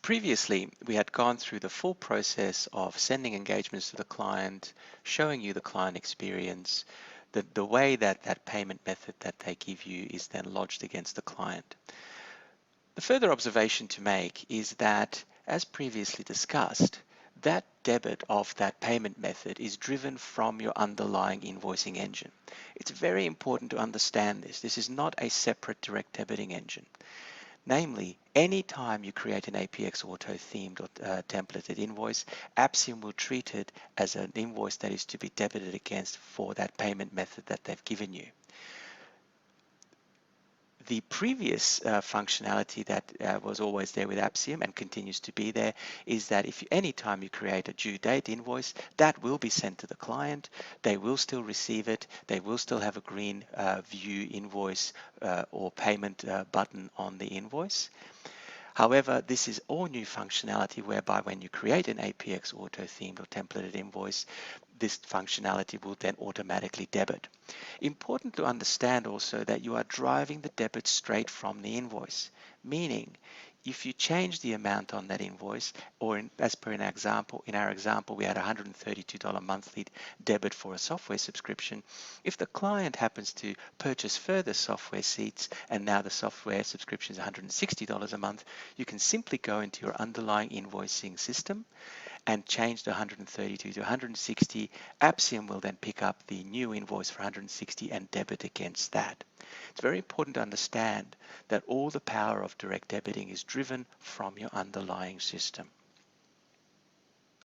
Previously, we had gone through the full process of sending engagements to the client, showing you the client experience, the way that that payment method that they give you is then lodged against the client. The further observation to make is that, as previously discussed, that debit of that payment method is driven from your underlying invoicing engine. It's very important to understand this. This is not a separate direct debiting engine. Namely, anytime you create an APX Auto themed or templated invoice, Appium will treat it as an invoice that is to be debited against for that payment method that they've given you. The previous functionality that was always there with Appium and continues to be there is that if anytime you create a due date invoice, that will be sent to the client. They will still receive it. They will still have a green view invoice or payment button on the invoice. However, this is all new functionality whereby when you create an APX Auto themed or templated invoice, this functionality will then automatically debit. Important to understand also that you are driving the debit straight from the invoice, meaning if you change the amount on that invoice, or as per in our example, we had $132 monthly debit for a software subscription. If the client happens to purchase further software seats and now the software subscription is $160 a month, you can simply go into your underlying invoicing system and change the 132 to 160. Appium will then pick up the new invoice for 160 and debit against that. It's very important to understand that all the power of direct debiting is driven from your underlying system.